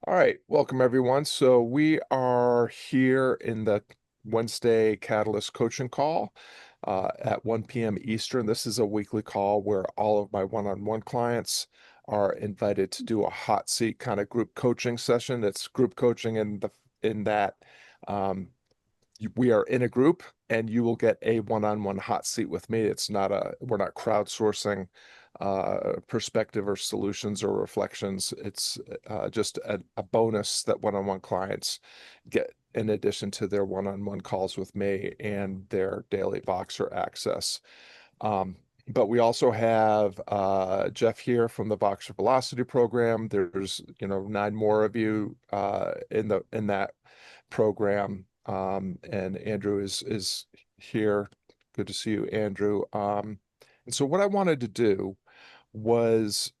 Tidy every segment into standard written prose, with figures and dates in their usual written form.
All right, welcome everyone. So we are here in the Wednesday Catalyst coaching call at 1 p.m. Eastern. This is a weekly call where all of my one-on-one clients are invited to do a hot seat kind of group coaching session. It's group coaching in that um, we are in a group and you will get a one-on-one hot seat with me. We're not crowdsourcing perspective or solutions or reflections. It's just a bonus that one-on-one clients get in addition to their one-on-one calls with me and their daily Voxer access. Um, but we also have Jeff here from the Voxer Velocity program. There's 9 more of you in that program, and Andrew is here. Good to see you, Andrew. And so what I wanted to do was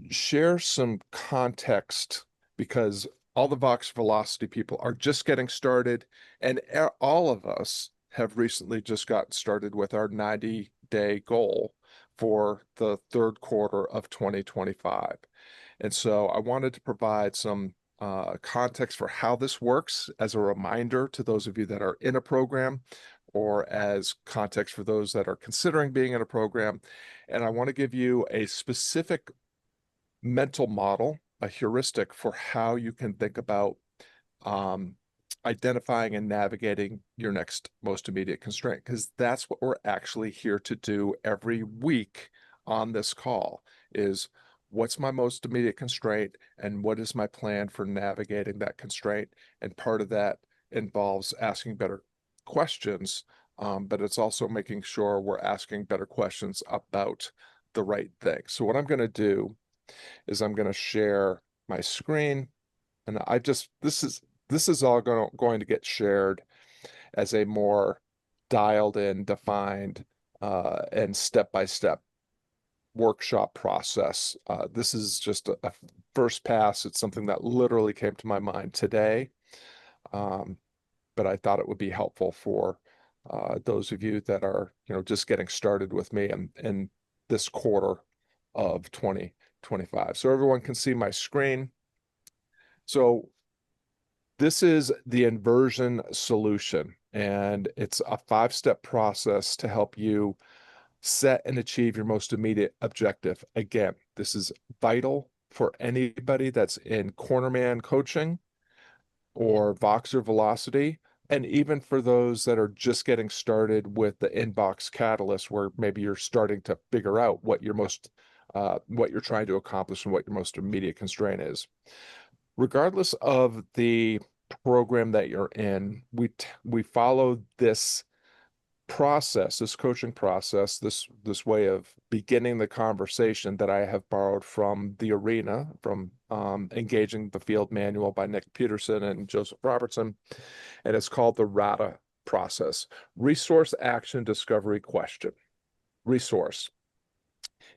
share some context because all the Vox Velocity people are just getting started, and all of us have recently just gotten started with our 90-day goal for the third quarter of 2025. And so I wanted to provide some context for how this works as a reminder to those of you that are in a program or as context for those that are considering being in a program. And I want to give you a specific mental model, a heuristic for how you can think about identifying and navigating your next most immediate constraint, because that's what we're actually here to do every week on this call is what's my most immediate constraint and what is my plan for navigating that constraint. And part of that involves asking better questions, but it's also making sure we're asking better questions about the right thing. So what I'm going to do is I'm going to share my screen, and this is all going to get shared as a more dialed in, defined, and step-by-step workshop process. This is just a first pass. It's something that literally came to my mind today, but I thought it would be helpful for those of you that are just getting started with me in this quarter of 2025. So everyone can see my screen. So this is the Inversion Solution, and it's a 5-step process to help you set and achieve your most immediate objective. Again, this is vital for anybody that's in Cornerman Coaching or Voxer Velocity, and even for those that are just getting started with the inbox catalyst, where maybe you're starting to figure out what what you're trying to accomplish and what your most immediate constraint is. Regardless of the program that you're in, we follow this process, this coaching process, this way of beginning the conversation that I have borrowed from the Arena, from Engaging the Field Manual by Nick Peterson and Joseph Robertson, and it's called the RATA process: resource, action, discovery, question. Resource: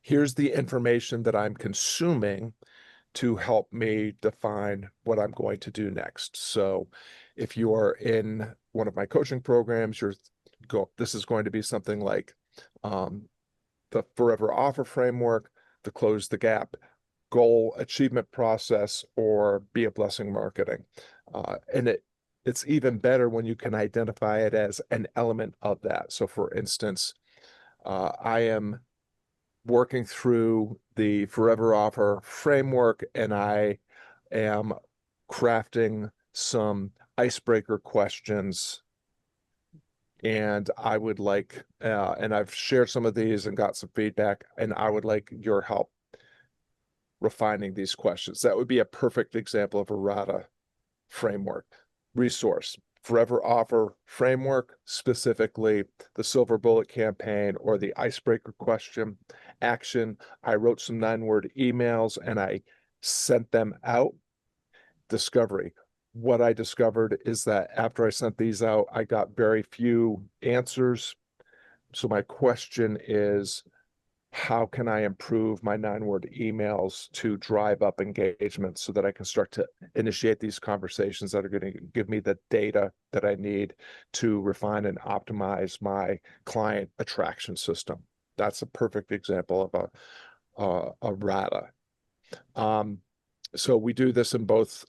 here's the information that I'm consuming to help me define what I'm going to do next. So if you are in one of my coaching programs, this is going to be something like the Forever Offer Framework, the Close the Gap goal achievement process, or Be a Blessing marketing. And it's even better when you can identify it as an element of that. So for instance, I am working through the Forever Offer framework, and I am crafting some icebreaker questions. And I would like, and I've shared some of these and got some feedback, and I would like your help refining these questions. That would be a perfect example of a RADA framework. Resource: Forever Offer framework, specifically the Silver Bullet campaign or the icebreaker question. Action: I wrote some 9-word emails and I sent them out. Discovery: what I discovered is that after I sent these out, I got very few answers. So my question is, how can I improve my 9-word emails to drive up engagement so that I can start to initiate these conversations that are going to give me the data that I need to refine and optimize my client attraction system? That's a perfect example of a RATA. So we do this in both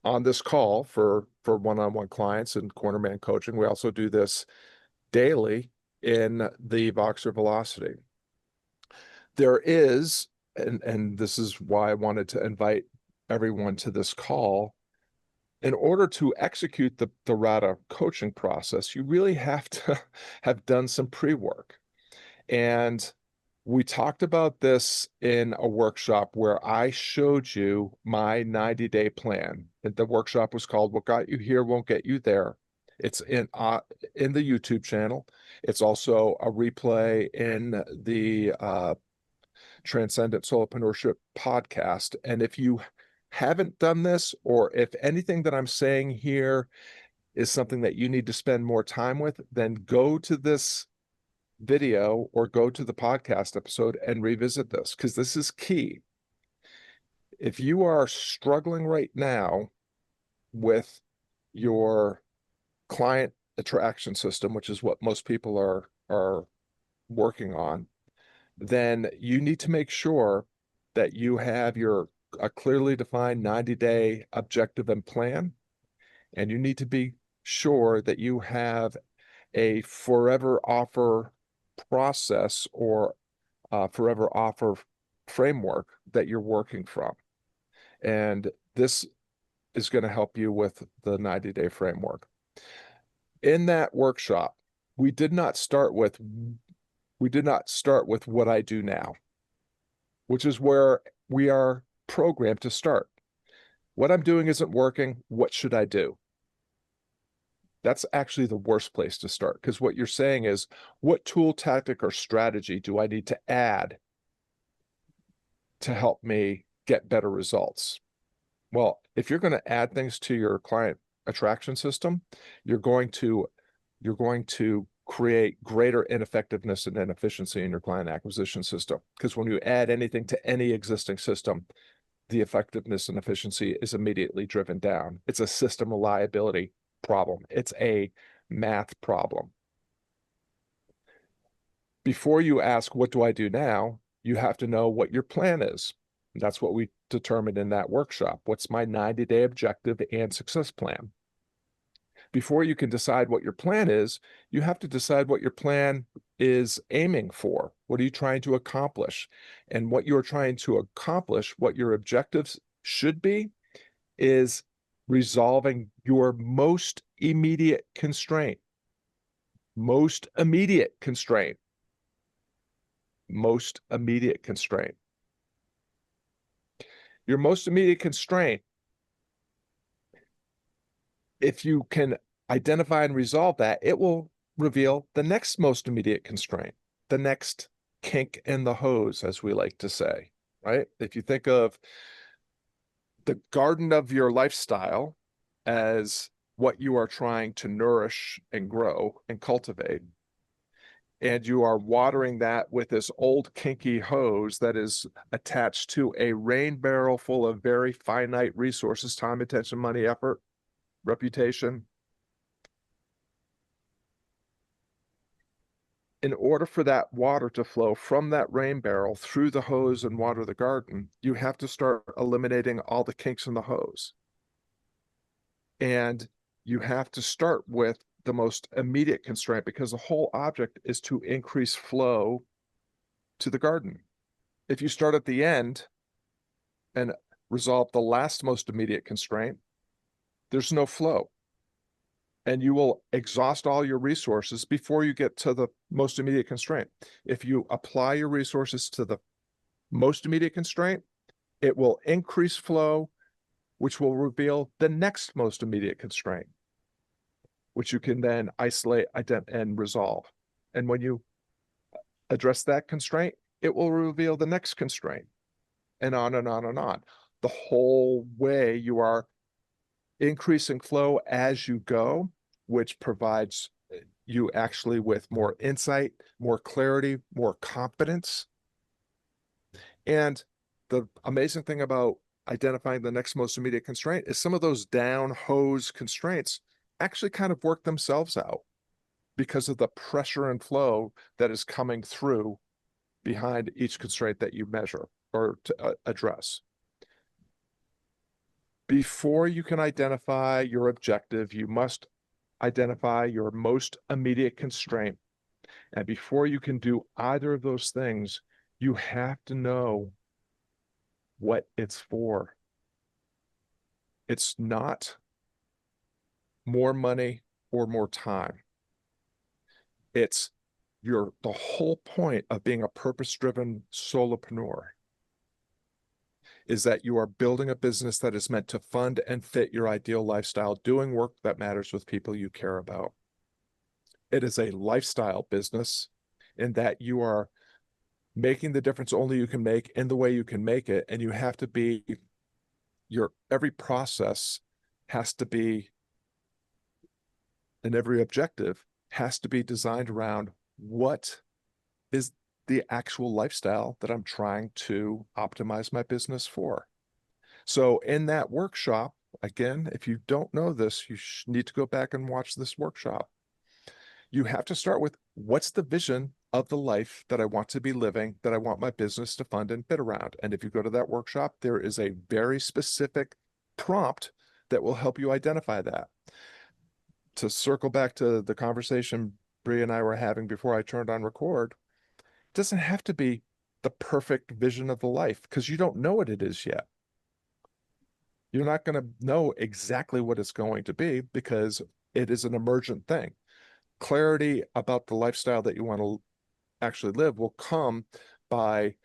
on this call for one-on-one clients and Cornerman Coaching. We also do this daily in the Voxer Velocity. There is, and this is why I wanted to invite everyone to this call. In order to execute the RADA coaching process, you really have to have done some pre-work. And we talked about this in a workshop where I showed you my 90-day plan. And the workshop was called "What Got You Here Won't Get You There." It's in the YouTube channel. It's also a replay in the Transcendent Solopreneurship podcast. And if you haven't done this, or if anything that I'm saying here is something that you need to spend more time with, then go to this video or go to the podcast episode and revisit this, because this is key. If you are struggling right now with your client attraction system, which is what most people are working on, then you need to make sure that you have a clearly defined 90-day objective and plan, and you need to be sure that you have a forever offer process or forever offer framework that you're working from. And this is going to help you with the 90-day framework. In that workshop, we did not start with what I do now, which is where we are programmed to start. What I'm doing isn't working. What should I do? That's actually the worst place to start, because what you're saying is, what tool, tactic, or strategy do I need to add to help me get better results? Well, if you're going to add things to your client attraction system, you're going to create greater ineffectiveness and inefficiency in your client acquisition system. Because when you add anything to any existing system, the effectiveness and efficiency is immediately driven down. It's a system reliability problem. It's a math problem. Before you ask, what do I do now? You have to know what your plan is. And that's what we determined in that workshop. What's my 90-day objective and success plan? Before you can decide what your plan is, you have to decide what your plan is aiming for. What are you trying to accomplish? And what you're trying to accomplish, what your objectives should be, is resolving your most immediate constraint. Most immediate constraint. Most immediate constraint. Your most immediate constraint, if you can identify and resolve that, it will reveal the next most immediate constraint, the next kink in the hose, as we like to say, right? If you think of the garden of your lifestyle as what you are trying to nourish and grow and cultivate, and you are watering that with this old kinky hose that is attached to a rain barrel full of very finite resources, time, attention, money, effort, reputation. In order for that water to flow from that rain barrel through the hose and water the garden, you have to start eliminating all the kinks in the hose. And you have to start with the most immediate constraint, because the whole object is to increase flow to the garden. If you start at the end and resolve the last most immediate constraint, there's no flow. And you will exhaust all your resources before you get to the most immediate constraint. If you apply your resources to the most immediate constraint, it will increase flow, which will reveal the next most immediate constraint, which you can then isolate, and resolve. And when you address that constraint, it will reveal the next constraint, and on and on and on. The whole way you are increasing flow as you go, which provides you actually with more insight, more clarity, more confidence. And the amazing thing about identifying the next most immediate constraint is some of those down hose constraints actually kind of work themselves out because of the pressure and flow that is coming through behind each constraint that you measure or to address. Before you can identify your objective, you must identify your most immediate constraint. And before you can do either of those things, you have to know what it's for. It's not more money or more time. It's the whole point of being a purpose-driven solopreneur is that you are building a business that is meant to fund and fit your ideal lifestyle, doing work that matters with people you care about. It is a lifestyle business in that you are making the difference only you can make in the way you can make it. And you have to be, every process has to be, and every objective has to be designed around what is the actual lifestyle that I'm trying to optimize my business for. So in that workshop, again, if you don't know this, you need to go back and watch this workshop. You have to start with, what's the vision of the life that I want to be living, that I want my business to fund and fit around? And if you go to that workshop, there is a very specific prompt that will help you identify that. To circle back to the conversation Bree and I were having before I turned on record, it doesn't have to be the perfect vision of the life, because you don't know what it is yet. You're not going to know exactly what it's going to be because it is an emergent thing. Clarity about the lifestyle that you want to actually live will come by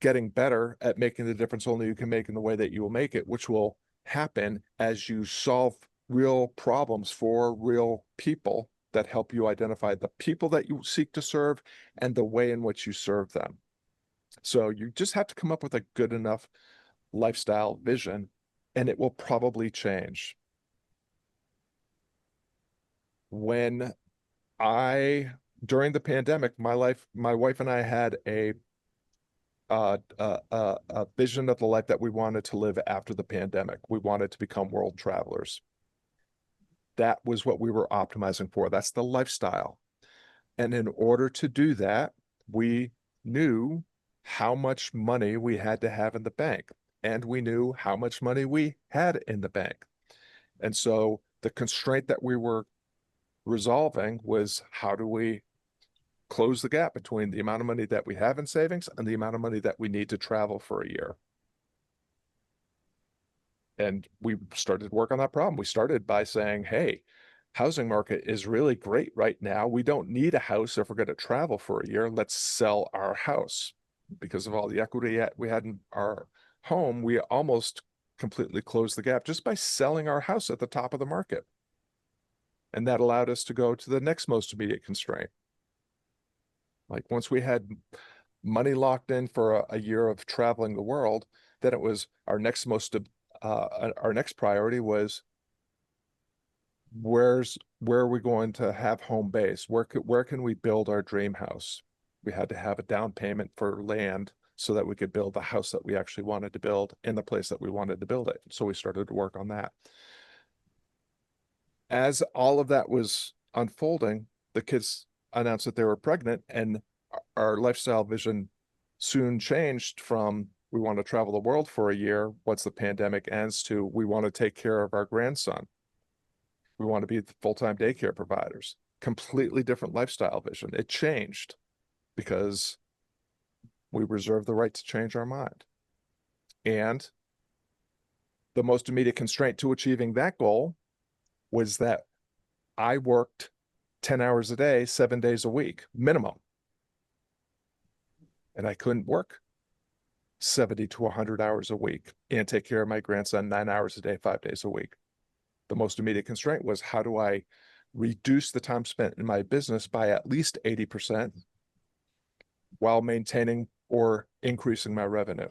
getting better at making the difference only you can make in the way that you will make it, which will happen as you solve real problems for real people that help you identify the people that you seek to serve and the way in which you serve them. So you just have to come up with a good enough lifestyle vision, and it will probably change. During the pandemic, my wife and I had a vision of the life that we wanted to live after the pandemic. We wanted to become world travelers. That was what we were optimizing for. That's the lifestyle. And in order to do that, we knew how much money we had to have in the bank, and we knew how much money we had in the bank. And so the constraint that we were resolving was, how do we close the gap between the amount of money that we have in savings and the amount of money that we need to travel for a year? And we started to work on that problem. We started by saying, hey, housing market is really great right now. We don't need a house if we're going to travel for a year. Let's sell our house. Because of all the equity we had in our home, we almost completely closed the gap just by selling our house at the top of the market. And that allowed us to go to the next most immediate constraint. Like, once we had money locked in for a year of traveling the world, then it was our next priority was, where are we going to have home base? Where can we build our dream house? We had to have a down payment for land so that we could build the house that we actually wanted to build in the place that we wanted to build it. So we started to work on that. As all of that was unfolding, the kids announced that they were pregnant, and our lifestyle vision soon changed from, we want to travel the world for a year once the pandemic ends, to, we want to take care of our grandson. We want to be the full-time daycare providers. Completely different lifestyle vision. It changed because we reserve the right to change our mind. And the most immediate constraint to achieving that goal was that I worked 10 hours a day, 7 days a week, minimum. And I couldn't work 70 to 100 hours a week and take care of my grandson 9 hours a day, 5 days a week. The most immediate constraint was, how do I reduce the time spent in my business by at least 80% while maintaining or increasing my revenue?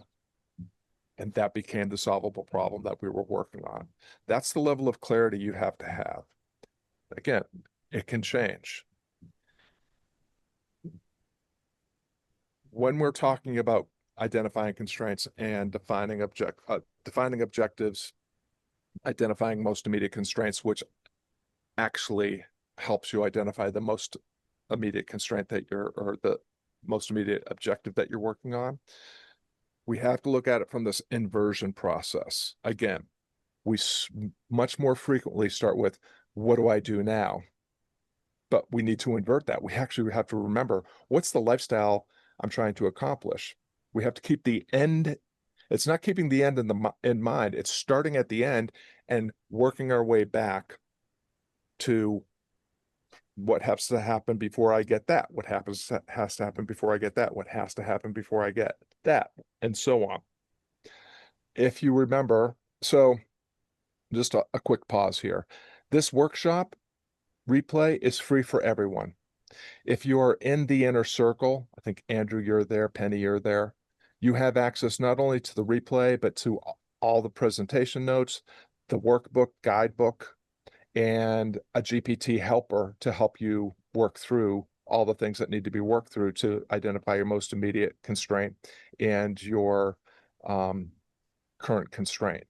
And that became the solvable problem that we were working on. That's the level of clarity you have to have. Again, it can change. When we're talking about identifying constraints and defining objectives, identifying most immediate constraints, which actually helps you identify the most immediate constraint or the most immediate objective that you're working on, we have to look at it from this inversion process. Again, we much more frequently start with, what do I do now? But we need to invert that. We actually have to remember, what's the lifestyle I'm trying to accomplish? We have to keep the end. It's not keeping the end in mind. It's starting at the end and working our way back to what has to happen before I get that? What has to happen before I get that? What has to happen before I get that? And so on. If you remember, so just a quick pause here. This workshop replay is free for everyone. If you are in the inner circle, I think Andrew, you're there, Penny, you're there. You have access not only to the replay, but to all the presentation notes, the workbook, guidebook, and a GPT helper to help you work through all the things that need to be worked through to identify your most immediate constraint and your current constraint.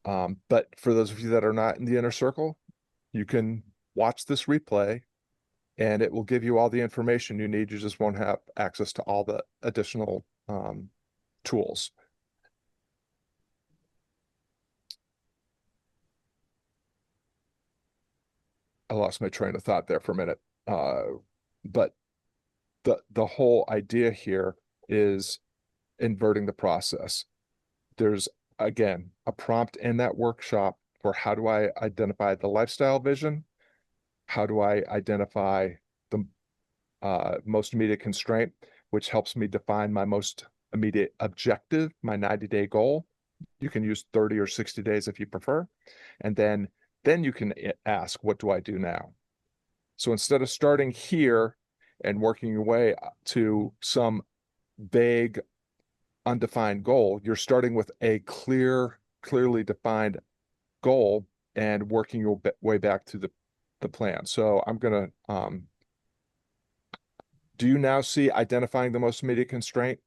But for those of you that are not in the inner circle, you can watch this replay and it will give you all the information you need. You just won't have access to all the additional tools. I lost my train of thought there for a minute. But the whole idea here is inverting the process. There's, again, a prompt in that workshop for how do I identify the lifestyle vision? How do I identify the most immediate constraint, which helps me define my most immediate objective, my 90-day goal. You can use 30 or 60 days if you prefer. And then you can ask, what do I do now? So instead of starting here and working your way to some vague, undefined goal, you're starting with a clearly defined goal and working your way back to the plan. So I'm going to, do you now see identifying the most immediate constraint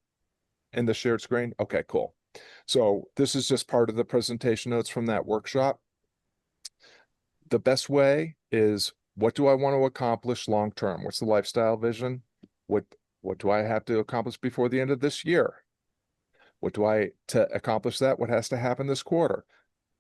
in the shared screen? Okay, cool. So this is just part of the presentation notes from that workshop. The best way is, what do I want to accomplish long term? What's the lifestyle vision? What do I have to accomplish before the end of this year? To accomplish that, what has to happen this quarter?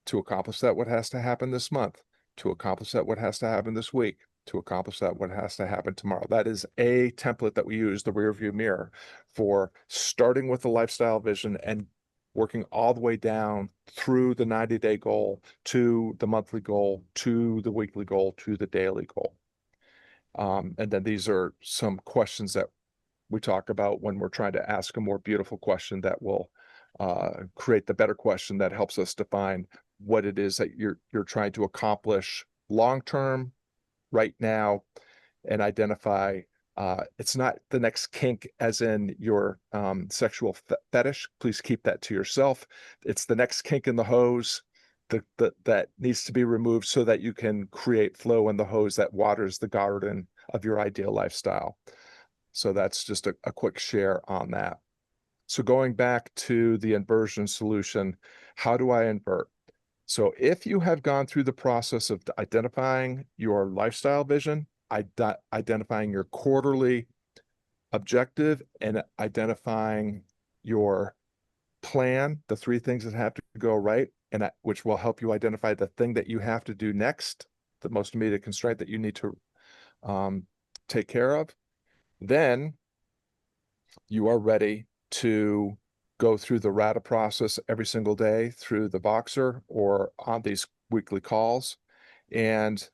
To accomplish that, what has to happen this month? To accomplish that, what has to happen this week? To accomplish that, what has to happen tomorrow? That is a template that we use, the rear view mirror, for starting with the lifestyle vision and working all the way down through the 90-day goal, to the monthly goal, to the weekly goal, to the daily goal. And then these are some questions that we talk about when we're trying to ask a more beautiful question that will create the better question that helps us define what it is that you're trying to accomplish long term, right now, and identify. It's not the next kink, as in your sexual fetish. Please keep that to yourself. It's the next kink in the hose that needs to be removed so that you can create flow in the hose that waters the garden of your ideal lifestyle. So that's just a quick share on that. So going back to the inversion solution, how do I invert? So if you have gone through the process of identifying your lifestyle vision, identifying your quarterly objective, and identifying your plan, the three things that have to go right, and which will help you identify the thing that you have to do next, the most immediate constraint that you need to take care of, then you are ready to go through the RADA process every single day through the Voxer or on these weekly calls. And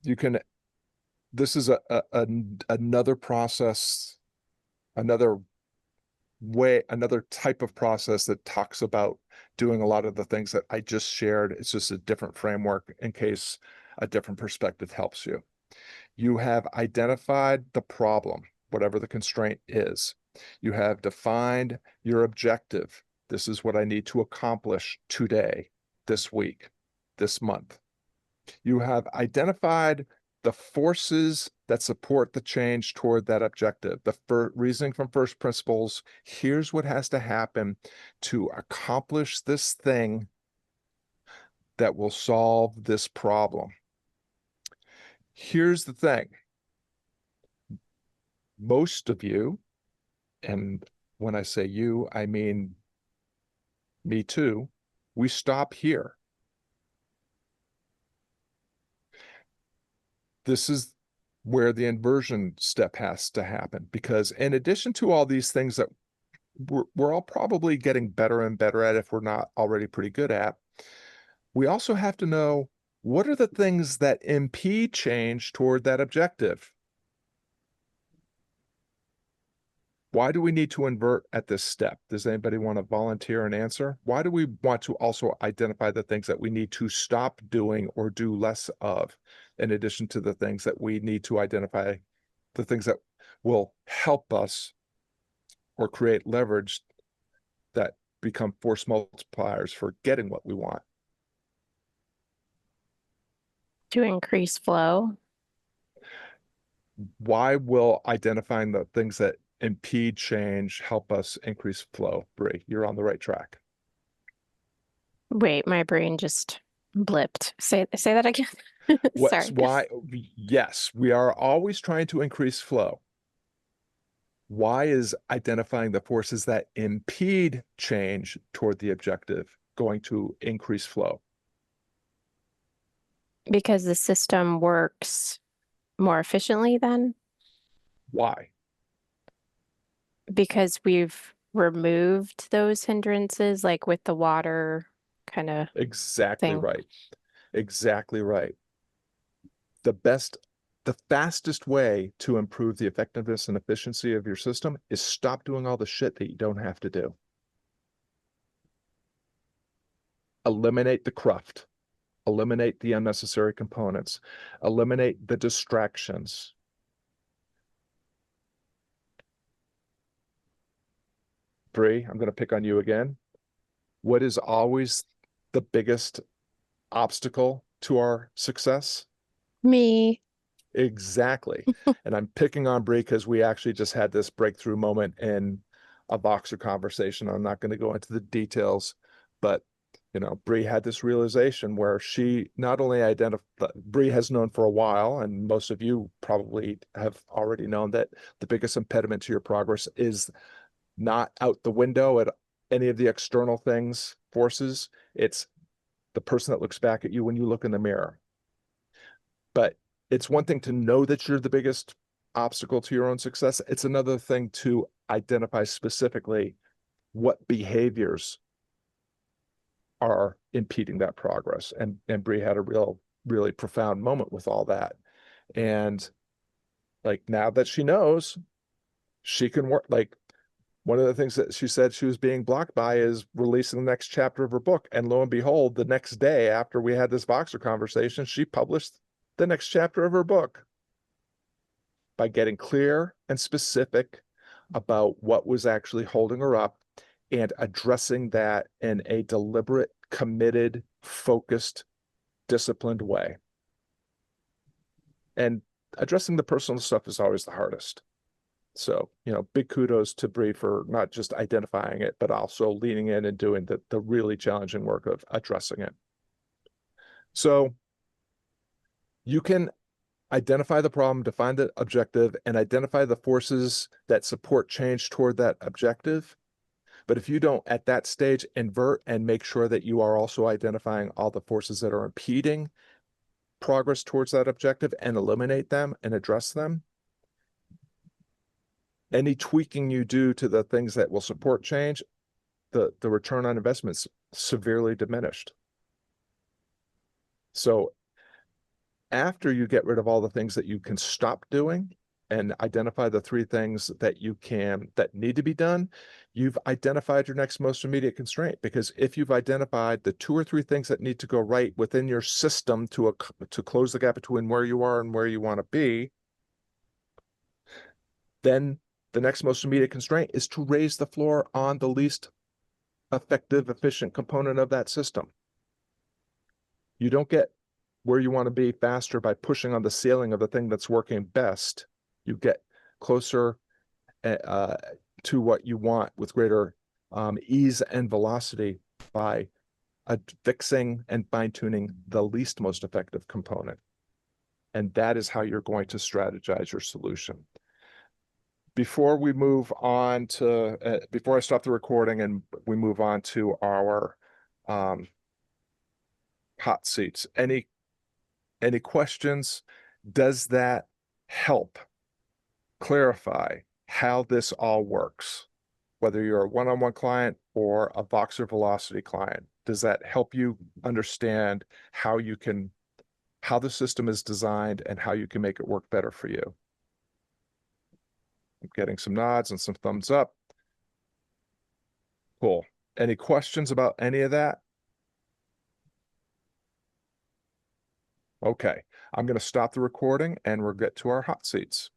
you can, this is another process, another way, another type of process that talks about doing a lot of the things that I just shared. It's just a different framework in case a different perspective helps you. You have identified the problem, whatever the constraint is. You have defined your objective. This is what I need to accomplish today, this week, this month. You have identified the forces that support the change toward that objective. The reasoning from first principles, here's what has to happen to accomplish this thing that will solve this problem. Here's the thing. Most of you, and when I say you, I mean me too, we stop here. This is where the inversion step has to happen, because in addition to all these things that we're all probably getting better and better at, if we're not already pretty good at, we also have to know what are the things that impede change toward that objective. Why do we need to invert at this step? Does anybody want to volunteer and answer? Why do we want to also identify the things that we need to stop doing or do less of, in addition to the things that we need to identify, the things that will help us or create leverage that become force multipliers for getting what we want? To increase flow. Why will identifying the things that impede change help us increase flow? Bree, you're on the right track. Wait, my brain just blipped. Say that again. Sorry. Why? Yes, we are always trying to increase flow. Why is identifying the forces that impede change toward the objective going to increase flow? Because the system works more efficiently then? Why? Because we've removed those hindrances, like with the water kind of Exactly thing. right. Exactly right. The fastest way to improve the effectiveness and efficiency of your system is stop doing all the shit that you don't have to do. Eliminate the cruft. Eliminate the unnecessary components. Eliminate the distractions. Bree, I'm going to pick on you again. What is always the biggest obstacle to our success? Me. Exactly. And I'm picking on Bree because we actually just had this breakthrough moment in a Voxer conversation. I'm not going to go into the details, but Bree had this realization where she not only identified, Bree has known for a while, and most of you probably have already known, that the biggest impediment to your progress is not out the window at any of the external things, forces. It's the person that looks back at you when you look in the mirror. But it's one thing to know that you're the biggest obstacle to your own success. It's another thing to identify specifically what behaviors are impeding that progress. And Bree had a really profound moment with all that. And like, now that she knows, she can work. Like, one of the things that she said she was being blocked by is releasing the next chapter of her book. And lo and behold, the next day after we had this Voxer conversation, she published the next chapter of her book by getting clear and specific about what was actually holding her up and addressing that in a deliberate, committed, focused, disciplined way. And addressing the personal stuff is always the hardest. So, big kudos to Bree for not just identifying it, but also leaning in and doing the really challenging work of addressing it. So you can identify the problem, define the objective, and identify the forces that support change toward that objective. But if you don't, at that stage, invert and make sure that you are also identifying all the forces that are impeding progress towards that objective and eliminate them and address them, any tweaking you do to the things that will support change, the return on investment is severely diminished. So after you get rid of all the things that you can stop doing and identify the 3 things that need to be done, you've identified your next most immediate constraint. Because if you've identified the 2 or 3 things that need to go right within your system to close the gap between where you are and where you want to be, then the next most immediate constraint is to raise the floor on the least effective, efficient component of that system. You don't get where you want to be faster by pushing on the ceiling of the thing that's working best. You get closer to what you want with greater ease and velocity by fixing and fine-tuning the least most effective component. And that is how you're going to strategize your solution. Before we move on to, before I stop the recording and we move on to our hot seats. Any questions? Does that help clarify how this all works? Whether you're a one-on-one client or a Voxer Velocity client, does that help you understand how the system is designed and how you can make it work better for you? I'm getting some nods and some thumbs up. Cool. Any questions about any of that? Okay, I'm going to stop the recording and we'll get to our hot seats.